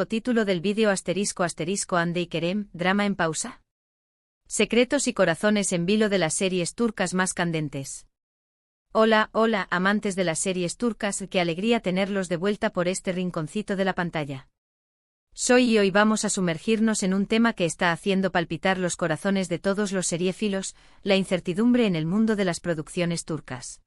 Título del vídeo Hande y Kerem, drama en pausa. Secretos y corazones en vilo de las series turcas más candentes. Hola, amantes de las series turcas, qué alegría tenerlos de vuelta por este rinconcito de la pantalla. Soy y hoy vamos a sumergirnos en un tema que está haciendo palpitar los corazones de todos los seriéfilos, la incertidumbre en el mundo de las producciones turcas.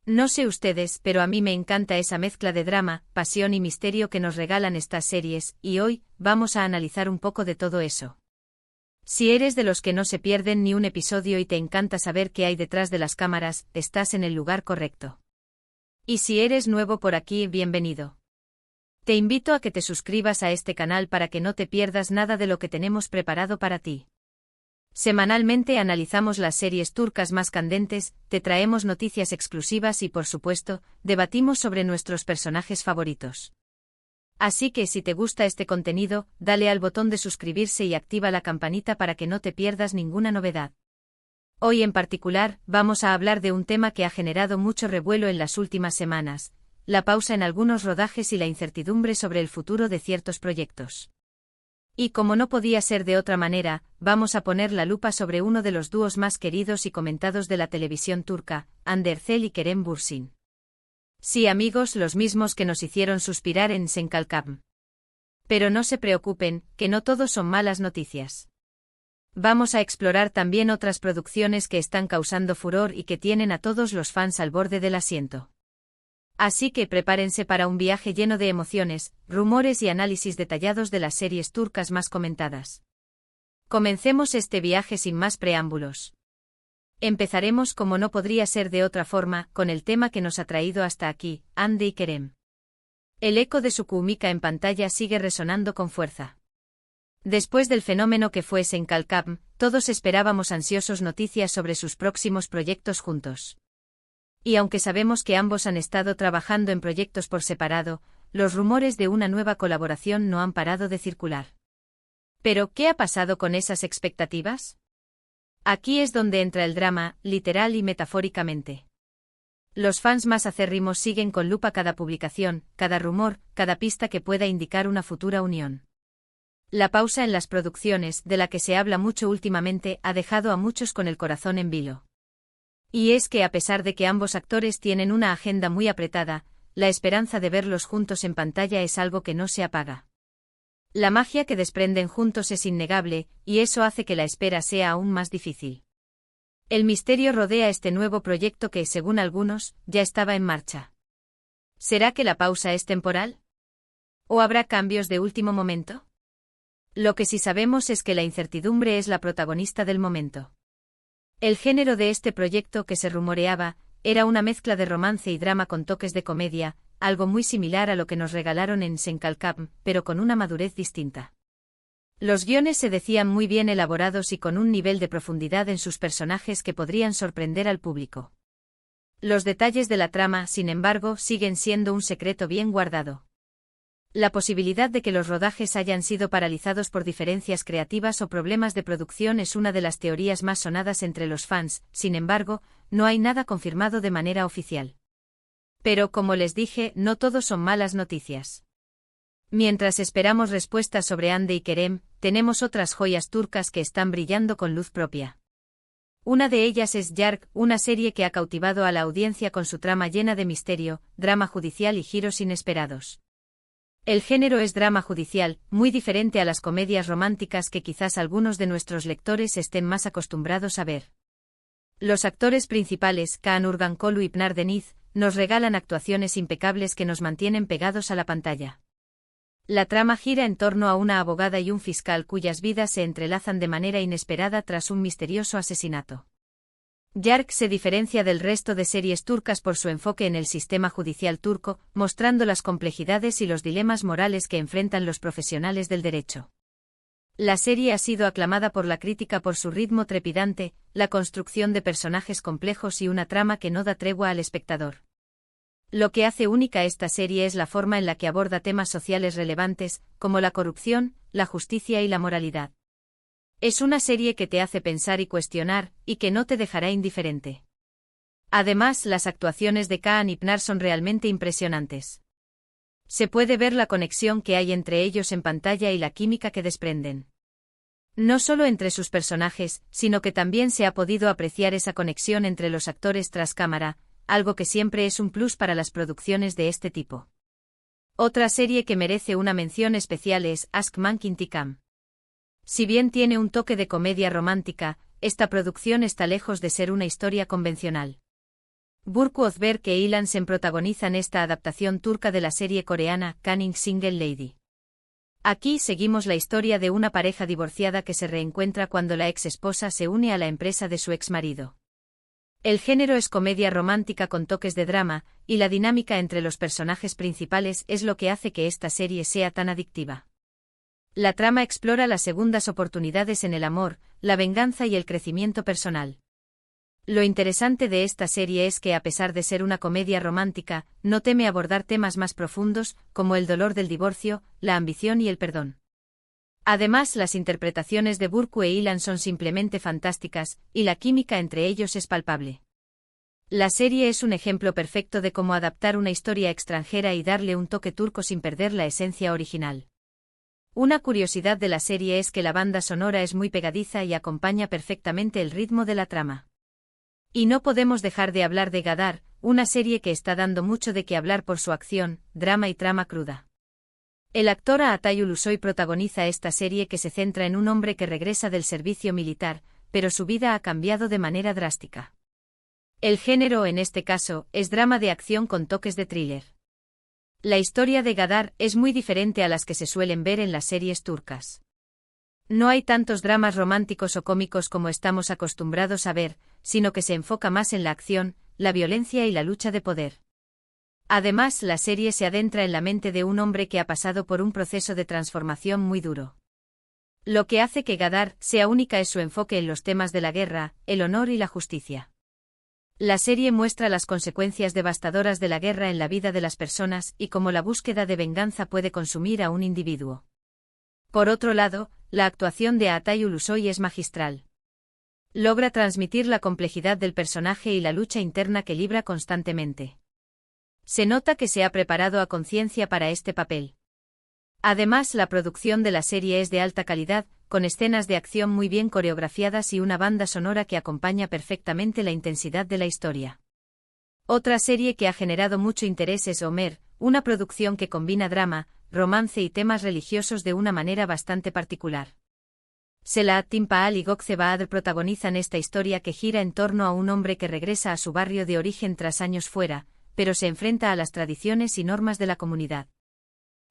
No sé ustedes, pero a mí me encanta esa mezcla de drama, pasión y misterio que nos regalan estas series, y hoy, vamos a analizar un poco de todo eso. Si eres de los que no se pierden ni un episodio y te encanta saber qué hay detrás de las cámaras, estás en el lugar correcto. Y si eres nuevo por aquí, bienvenido. Te invito a que te suscribas a este canal para que no te pierdas nada de lo que tenemos preparado para ti. Semanalmente analizamos las series turcas más candentes, te traemos noticias exclusivas y por supuesto, debatimos sobre nuestros personajes favoritos. Así que si te gusta este contenido, dale al botón de suscribirse y activa la campanita para que no te pierdas ninguna novedad. Hoy en particular, vamos a hablar de un tema que ha generado mucho revuelo en las últimas semanas, la pausa en algunos rodajes y la incertidumbre sobre el futuro de ciertos proyectos. Y como no podía ser de otra manera, vamos a poner la lupa sobre uno de los dúos más queridos y comentados de la televisión turca, Hande Erçel y Kerem Bürsin. Sí, amigos, los mismos que nos hicieron suspirar en Senkalkam. Pero no se preocupen, que no todos son malas noticias. Vamos a explorar también otras producciones que están causando furor y que tienen a todos los fans al borde del asiento. Así que prepárense para un viaje lleno de emociones, rumores y análisis detallados de las series turcas más comentadas. Comencemos este viaje sin más preámbulos. Empezaremos como no podría ser de otra forma, con el tema que nos ha traído hasta aquí, Hande y Kerem. El eco de su química en pantalla sigue resonando con fuerza. Después del fenómeno que fue Senkalkam, todos esperábamos ansiosos noticias sobre sus próximos proyectos juntos. Y aunque sabemos que ambos han estado trabajando en proyectos por separado, los rumores de una nueva colaboración no han parado de circular. Pero, ¿qué ha pasado con esas expectativas? Aquí es donde entra el drama, literal y metafóricamente. Los fans más acérrimos siguen con lupa cada publicación, cada rumor, cada pista que pueda indicar una futura unión. La pausa en las producciones, de la que se habla mucho últimamente, ha dejado a muchos con el corazón en vilo. Y es que a pesar de que ambos actores tienen una agenda muy apretada, la esperanza de verlos juntos en pantalla es algo que no se apaga. La magia que desprenden juntos es innegable, y eso hace que la espera sea aún más difícil. El misterio rodea este nuevo proyecto que, según algunos, ya estaba en marcha. ¿Será que la pausa es temporal? ¿O habrá cambios de último momento? Lo que sí sabemos es que la incertidumbre es la protagonista del momento. El género de este proyecto que se rumoreaba, era una mezcla de romance y drama con toques de comedia, algo muy similar a lo que nos regalaron en Senkalkam, pero con una madurez distinta. Los guiones se decían muy bien elaborados y con un nivel de profundidad en sus personajes que podrían sorprender al público. Los detalles de la trama, sin embargo, siguen siendo un secreto bien guardado. La posibilidad de que los rodajes hayan sido paralizados por diferencias creativas o problemas de producción es una de las teorías más sonadas entre los fans, sin embargo, no hay nada confirmado de manera oficial. Pero como les dije, no todos son malas noticias. Mientras esperamos respuestas sobre Hande y Kerem, tenemos otras joyas turcas que están brillando con luz propia. Una de ellas es Yargı, una serie que ha cautivado a la audiencia con su trama llena de misterio, drama judicial y giros inesperados. El género es drama judicial, muy diferente a las comedias románticas que quizás algunos de nuestros lectores estén más acostumbrados a ver. Los actores principales, Kaan Urgankolu y Pınar Deniz, nos regalan actuaciones impecables que nos mantienen pegados a la pantalla. La trama gira en torno a una abogada y un fiscal cuyas vidas se entrelazan de manera inesperada tras un misterioso asesinato. Yargı se diferencia del resto de series turcas por su enfoque en el sistema judicial turco, mostrando las complejidades y los dilemas morales que enfrentan los profesionales del derecho. La serie ha sido aclamada por la crítica por su ritmo trepidante, la construcción de personajes complejos y una trama que no da tregua al espectador. Lo que hace única esta serie es la forma en la que aborda temas sociales relevantes, como la corrupción, la justicia y la moralidad. Es una serie que te hace pensar y cuestionar, y que no te dejará indiferente. Además, las actuaciones de Kaan y Pınar son realmente impresionantes. Se puede ver la conexión que hay entre ellos en pantalla y la química que desprenden. No solo entre sus personajes, sino que también se ha podido apreciar esa conexión entre los actores tras cámara, algo que siempre es un plus para las producciones de este tipo. Otra serie que merece una mención especial es Ask Mankindi Kam. Si bien tiene un toque de comedia romántica, esta producción está lejos de ser una historia convencional. Burcu Özberk e Ilan Sen protagonizan esta adaptación turca de la serie coreana Cunning Single Lady. Aquí seguimos la historia de una pareja divorciada que se reencuentra cuando la ex esposa se une a la empresa de su ex marido. El género es comedia romántica con toques de drama, y la dinámica entre los personajes principales es lo que hace que esta serie sea tan adictiva. La trama explora las segundas oportunidades en el amor, la venganza y el crecimiento personal. Lo interesante de esta serie es que a pesar de ser una comedia romántica, no teme abordar temas más profundos, como el dolor del divorcio, la ambición y el perdón. Además, las interpretaciones de Burcu e Ilan son simplemente fantásticas, y la química entre ellos es palpable. La serie es un ejemplo perfecto de cómo adaptar una historia extranjera y darle un toque turco sin perder la esencia original. Una curiosidad de la serie es que la banda sonora es muy pegadiza y acompaña perfectamente el ritmo de la trama. Y no podemos dejar de hablar de Gadar, una serie que está dando mucho de qué hablar por su acción, drama y trama cruda. El actor Atay Ulusoy protagoniza esta serie que se centra en un hombre que regresa del servicio militar, pero su vida ha cambiado de manera drástica. El género en este caso es drama de acción con toques de thriller. La historia de Gadar es muy diferente a las que se suelen ver en las series turcas. No hay tantos dramas románticos o cómicos como estamos acostumbrados a ver, sino que se enfoca más en la acción, la violencia y la lucha de poder. Además, la serie se adentra en la mente de un hombre que ha pasado por un proceso de transformación muy duro. Lo que hace que Gadar sea única es su enfoque en los temas de la guerra, el honor y la justicia. La serie muestra las consecuencias devastadoras de la guerra en la vida de las personas y cómo la búsqueda de venganza puede consumir a un individuo. Por otro lado, la actuación de Atay Ulusoy es magistral. Logra transmitir la complejidad del personaje y la lucha interna que libra constantemente. Se nota que se ha preparado a conciencia para este papel. Además, la producción de la serie es de alta calidad, con escenas de acción muy bien coreografiadas y una banda sonora que acompaña perfectamente la intensidad de la historia. Otra serie que ha generado mucho interés es Ömer, una producción que combina drama, romance y temas religiosos de una manera bastante particular. Selahattin Paal y Gökçe Bahadır protagonizan esta historia que gira en torno a un hombre que regresa a su barrio de origen tras años fuera, pero se enfrenta a las tradiciones y normas de la comunidad.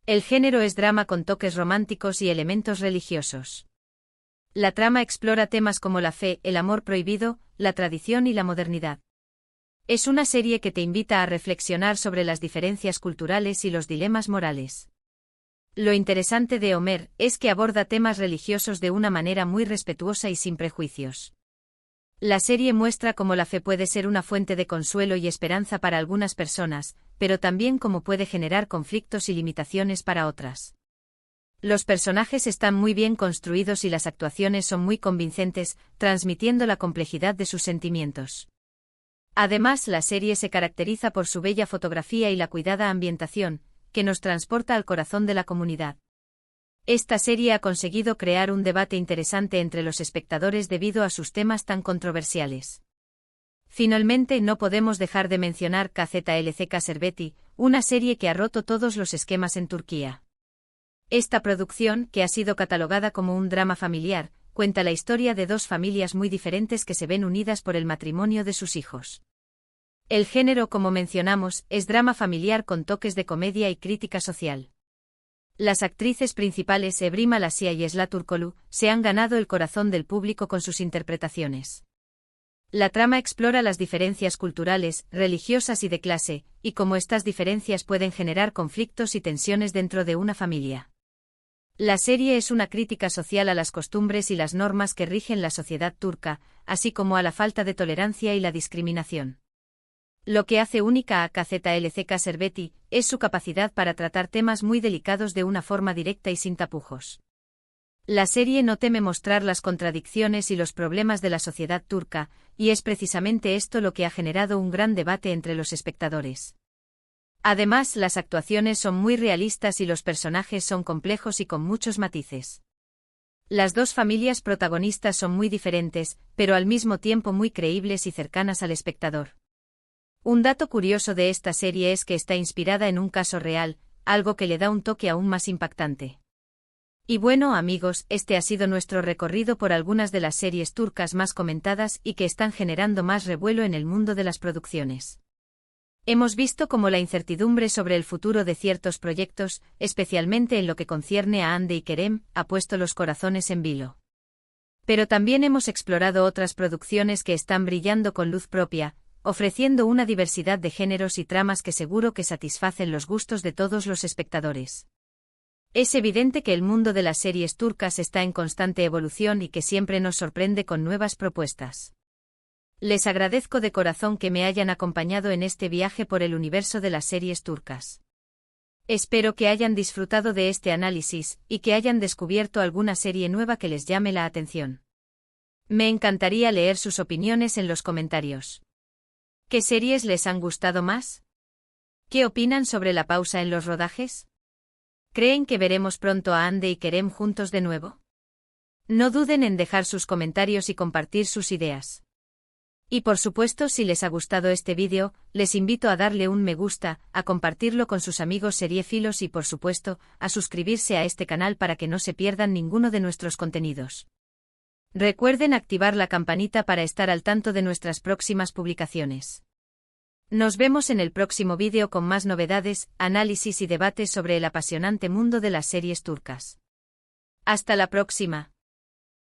El género es drama con toques románticos y elementos religiosos. La trama explora temas como la fe, el amor prohibido, la tradición y la modernidad. Es una serie que te invita a reflexionar sobre las diferencias culturales y los dilemas morales. Lo interesante de Ömer es que aborda temas religiosos de una manera muy respetuosa y sin prejuicios. La serie muestra cómo la fe puede ser una fuente de consuelo y esperanza para algunas personas, pero también cómo puede generar conflictos y limitaciones para otras. Los personajes están muy bien construidos y las actuaciones son muy convincentes, transmitiendo la complejidad de sus sentimientos. Además, la serie se caracteriza por su bella fotografía y la cuidada ambientación, que nos transporta al corazón de la comunidad. Esta serie ha conseguido crear un debate interesante entre los espectadores debido a sus temas tan controversiales. Finalmente, no podemos dejar de mencionar KZLC Serbeti, una serie que ha roto todos los esquemas en Turquía. Esta producción, que ha sido catalogada como un drama familiar, cuenta la historia de dos familias muy diferentes que se ven unidas por el matrimonio de sus hijos. El género, como mencionamos, es drama familiar con toques de comedia y crítica social. Las actrices principales Ebru Malasia y Esla Turkoglu se han ganado el corazón del público con sus interpretaciones. La trama explora las diferencias culturales, religiosas y de clase, y cómo estas diferencias pueden generar conflictos y tensiones dentro de una familia. La serie es una crítica social a las costumbres y las normas que rigen la sociedad turca, así como a la falta de tolerancia y la discriminación. Lo que hace única a KZLC Serbeti es su capacidad para tratar temas muy delicados de una forma directa y sin tapujos. La serie no teme mostrar las contradicciones y los problemas de la sociedad turca, y es precisamente esto lo que ha generado un gran debate entre los espectadores. Además, las actuaciones son muy realistas y los personajes son complejos y con muchos matices. Las dos familias protagonistas son muy diferentes, pero al mismo tiempo muy creíbles y cercanas al espectador. Un dato curioso de esta serie es que está inspirada en un caso real, algo que le da un toque aún más impactante. Y bueno, amigos, este ha sido nuestro recorrido por algunas de las series turcas más comentadas y que están generando más revuelo en el mundo de las producciones. Hemos visto cómo la incertidumbre sobre el futuro de ciertos proyectos, especialmente en lo que concierne a Hande y Kerem, ha puesto los corazones en vilo. Pero también hemos explorado otras producciones que están brillando con luz propia, ofreciendo una diversidad de géneros y tramas que seguro que satisfacen los gustos de todos los espectadores. Es evidente que el mundo de las series turcas está en constante evolución y que siempre nos sorprende con nuevas propuestas. Les agradezco de corazón que me hayan acompañado en este viaje por el universo de las series turcas. Espero que hayan disfrutado de este análisis y que hayan descubierto alguna serie nueva que les llame la atención. Me encantaría leer sus opiniones en los comentarios. ¿Qué series les han gustado más? ¿Qué opinan sobre la pausa en los rodajes? ¿Creen que veremos pronto a Hande y Kerem juntos de nuevo? No duden en dejar sus comentarios y compartir sus ideas. Y por supuesto, si les ha gustado este vídeo, les invito a darle un me gusta, a compartirlo con sus amigos seriéfilos y por supuesto, a suscribirse a este canal para que no se pierdan ninguno de nuestros contenidos. Recuerden activar la campanita para estar al tanto de nuestras próximas publicaciones. Nos vemos en el próximo vídeo con más novedades, análisis y debates sobre el apasionante mundo de las series turcas. Hasta la próxima.